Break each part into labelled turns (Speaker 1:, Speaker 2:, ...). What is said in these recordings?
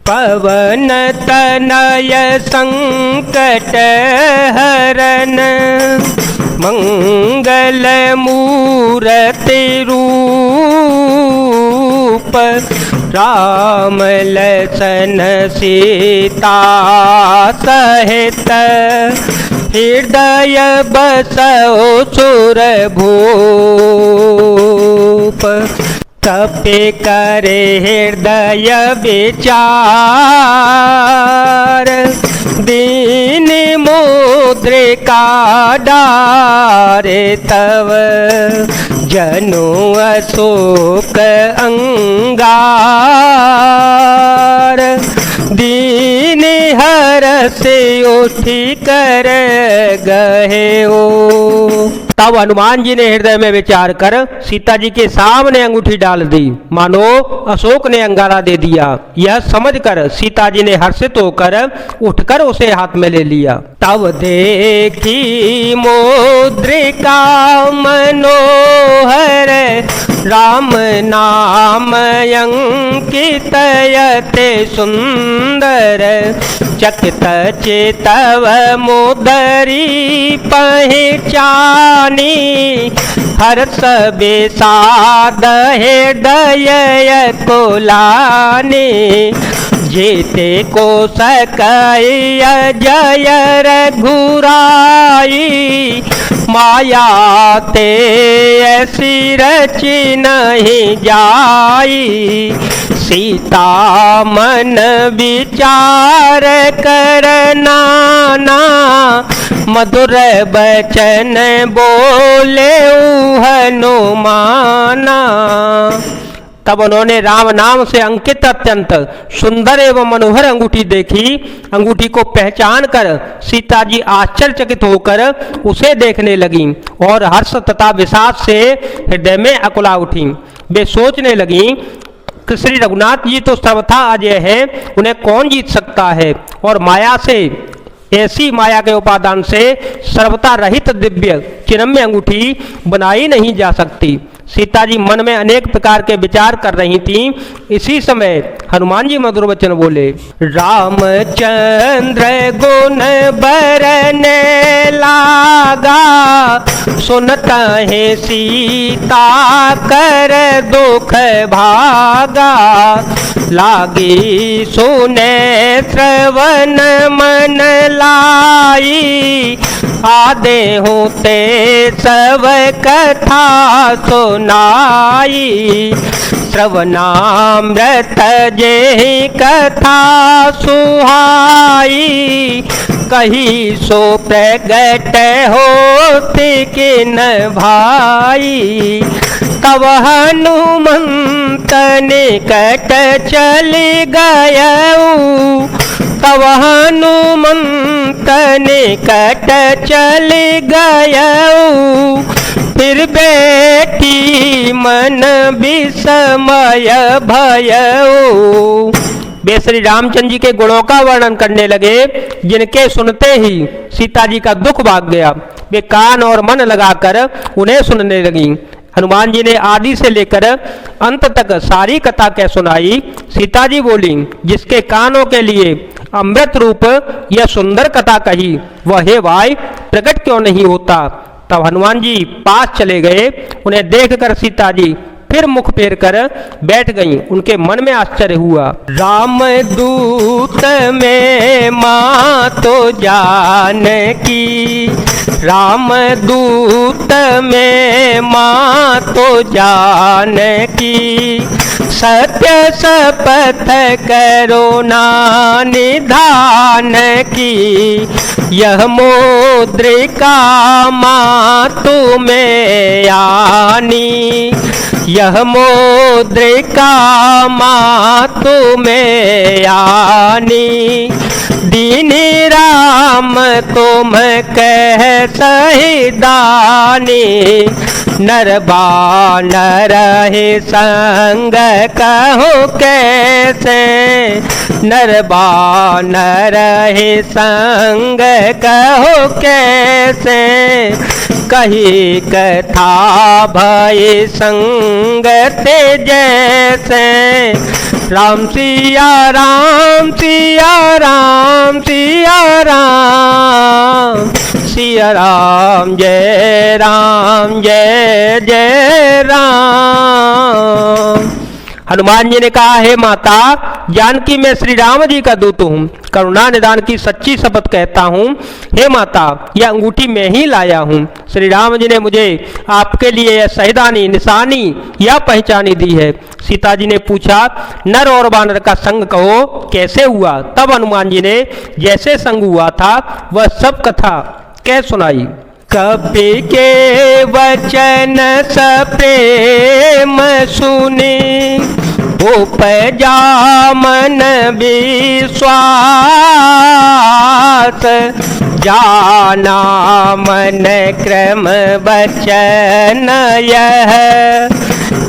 Speaker 1: पवन तनय संकट हरन मंगल मूर्ति रूप राम लखन सीता सहित हृदय बसौ सुर भूप तपे करे हृदय विचार दीन मुद्रिका डारे तव जनु अशोक अंगार दीन हर से उठी कर गए ओ। तब हनुमान जी ने हृदय में विचार कर सीता जी के सामने अंगूठी डाल दी, मानो अशोक ने अंगारा दे दिया। यह समझकर सीता जी ने हर्षित होकर उठकर उसे हाथ में ले लिया। तब देखी मुद्रिका मनोहर राम नाम अंकित यते सुंदर चकित चेतव मुदरी पहचानी हर्ष बेसाद हृदय कोलानी जेते को सकय जय रघुराई माया ते ऐसी रची नहीं जाई सीता मन विचार करना ना मधुर बचन बोले हनुमाना। तब उन्होंने राम नाम से अंकित अत्यंत सुंदर एवं मनोहर अंगूठी देखी। अंगूठी को पहचान कर सीता जी आश्चर्यचकित होकर उसे देखने लगी और हर्ष तथा विषाद से हृदय में अकुला उठी। वे सोचने लगी कि श्री रघुनाथ जी तो सर्वथा अजय है, उन्हें कौन जीत सकता है, और माया से ऐसी माया के उपादान से सर्वथा रहित दिव्य चिन्मय अंगूठी बनाई नहीं जा सकती। सीता जी मन में अनेक प्रकार के विचार कर रही थीं। इसी समय हनुमान जी मधुर वचन बोले, रामचंद्र गुण बरने लागा सुनता है सीता कर दुख भागा लागी सुने श्रवण मन लाई आदे होते सब कथा सुनाई श्रवणामृत जे कथा सुहाई कही सो प्रगट होते किन भाई तब हनुमंत निकट चले गयऊ तब हनुमंत निकट चले गयऊ फिर बैठी मन विस्मय भयऊ। वे श्री रामचंद्र जी के गुणों का वर्णन करने लगे जिनके सुनते ही सीता जी का दुख भाग गया। वे कान और मन लगाकर उन्हें सुनने लगी। हनुमान जी ने आदि से लेकर अंत तक सारी कथा कह सुनाई। सीता जी बोली, जिसके कानों के लिए अमृत रूप यह सुंदर कथा कही वह हे भाई प्रकट क्यों नहीं होता। तब हनुमान जी पास चले गए। उन्हें देखकर सीता जी फिर मुख फेर कर बैठ गईं। उनके मन में आश्चर्य हुआ। राम दूत में माँ तो जानकी राम दूत में माँ तो जानकी सत्य शपथ करो ना निधान की यह मुद्रिका माँ तुम्हें आनी यह मुद्रिका माँ तुम्हें आनी दीनी राम तुम कह सहिदानी नर बानर हे संग कहो कैसे नर बानर हे संग कहो कैसे कही कथा भय संगत जैसे राम सिया राम सिया राम सिया राम, सिया राम जय जय राम। हनुमान जी ने कहा, हे माता जानकी, मैं श्री राम जी का दूत हूँ, करुणा निदान की सच्ची शपथ कहता हूँ। हे माता, यह अंगूठी मैं ही लाया हूँ। श्री राम जी ने मुझे आपके लिए यह शहीदानी निशानी या पहचानी दी है। सीता जी ने पूछा, नर और वानर का संग कहो कैसे हुआ? तब हनुमान जी ने जैसे संग हुआ था वह सब कथा कह सुनाई। कपि के वचन सप्रेम सुने, उपजा मन विश्वास, जाना मन क्रम वचन यह,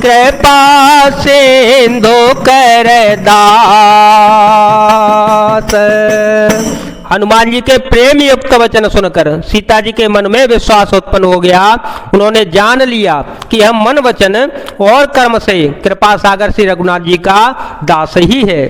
Speaker 1: कृपा सिंधु कर दास। हनुमान जी के प्रेम युक्त वचन सुनकर सीता जी के मन में विश्वास उत्पन्न हो गया। उन्होंने जान लिया कि हम मन वचन और कर्म से कृपा सागर श्री रघुनाथ जी का दास ही है।